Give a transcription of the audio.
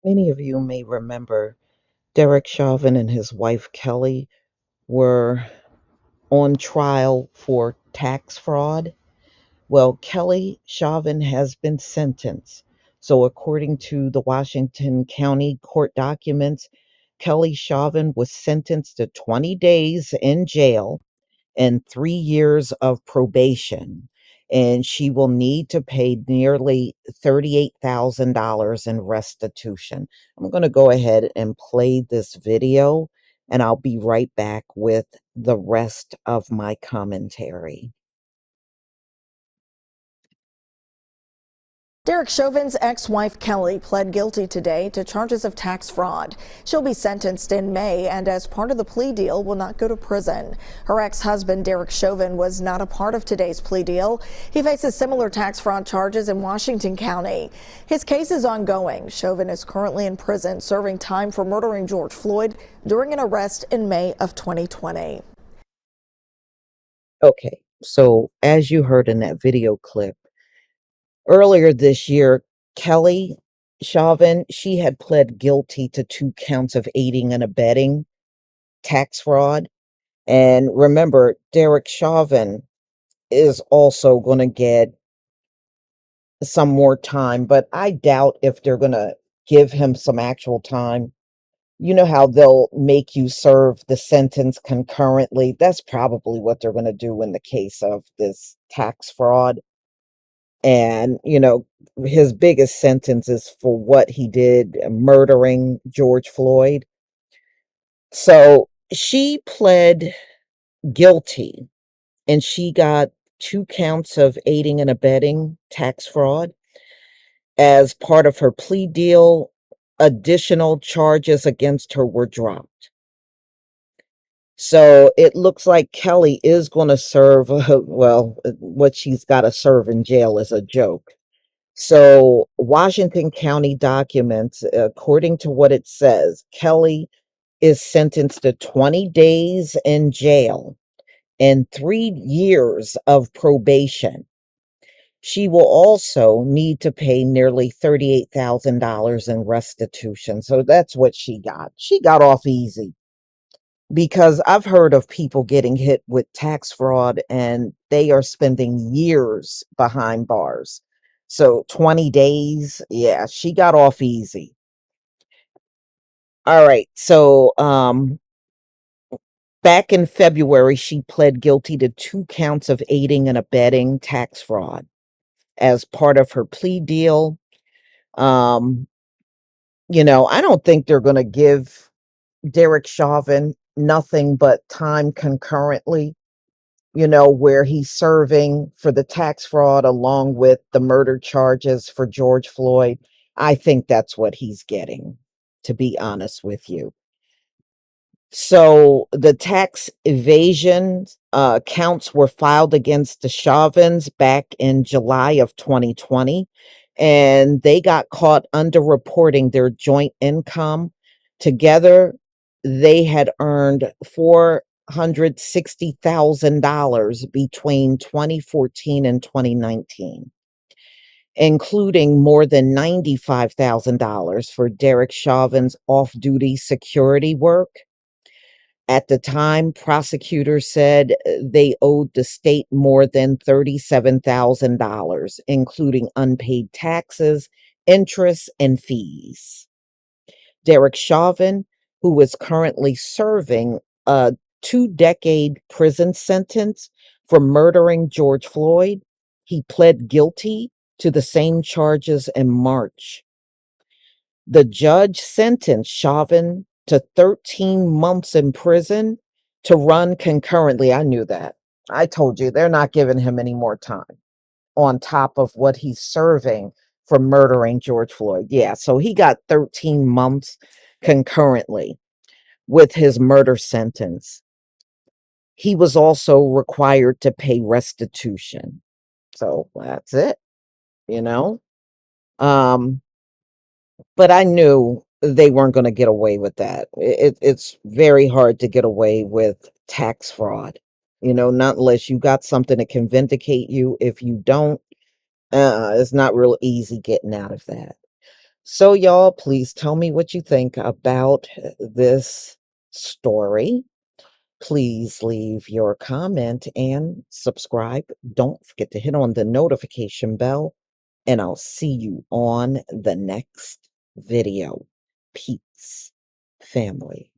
Many of you may remember Derek Chauvin and his wife Kelly were on trial for tax fraud. Well, Kelly Chauvin has been sentenced. So, according to the Washington County court documents, Kelly Chauvin was sentenced to 20 days in jail and 3 years of probation. And she will need to pay nearly $38,000 in restitution. I'm going to go ahead and play this video, and I'll be right back with the rest of my commentary. Derek Chauvin's ex-wife Kelly pled guilty today to charges of tax fraud. She'll be sentenced in May and as part of the plea deal will not go to prison. Her ex-husband Derek Chauvin was not a part of today's plea deal. He faces similar tax fraud charges in Washington County. His case is ongoing. Chauvin is currently in prison serving time for murdering George Floyd during an arrest in May of 2020. Okay, so as you heard in that video clip, earlier this year, Kelly Chauvin, she had pled guilty to 2 counts of aiding and abetting tax fraud. And remember, Derek Chauvin is also going to get some more time, but I doubt if they're going to give him some actual time. You know how they'll make you serve the sentence concurrently? That's probably what they're going to do in the case of this tax fraud. And, his biggest sentence is for what he did, murdering George Floyd. So she pled guilty and she got 2 counts of aiding and abetting tax fraud. As part of her plea deal, additional charges against her were dropped. So it looks like Kelly is going to serve, what she's got to serve in jail is a joke. So, Washington County documents, according to what it says, Kelly is sentenced to 20 days in jail and 3 years of probation. She will also need to pay nearly $38,000 in restitution. So that's what she got. She got off easy because I've heard of people getting hit with tax fraud and they are spending years behind bars. So 20 days, yeah, she got off easy. All right. So back in February, she pled guilty to 2 counts of aiding and abetting tax fraud as part of her plea deal. Um, I don't think they're going to give Derek Chauvin nothing but time concurrently, where he's serving for the tax fraud along with the murder charges for George Floyd. I think that's what he's getting, to be honest with you. So the tax evasion counts were filed against the Chauvins back in July of 2020, and they got caught underreporting their joint income. Together, they had earned $460,000 between 2014 and 2019, including more than $95,000 for Derek Chauvin's off-duty security work. At the time, prosecutors said they owed the state more than $37,000, including unpaid taxes, interest, and fees. Derek Chauvin, who is currently serving a 2-decade prison sentence for murdering George Floyd, he pled guilty to the same charges in March. The judge sentenced Chauvin to 13 months in prison to run concurrently. I knew that. I told you they're not giving him any more time on top of what he's serving for murdering George Floyd. Yeah, so he got 13 months concurrently with his murder sentence. He was also required to pay restitution. So that's it, you know. Um But I knew they weren't gonna get away with that. It's very hard to get away with tax fraud, not unless you got something that can vindicate you. If you don't, it's not real easy getting out of that. So, y'all, please tell me what you think about this story. Please leave your comment and subscribe. Don't forget to hit on the notification bell, and I'll see you on the next video. Peace, family.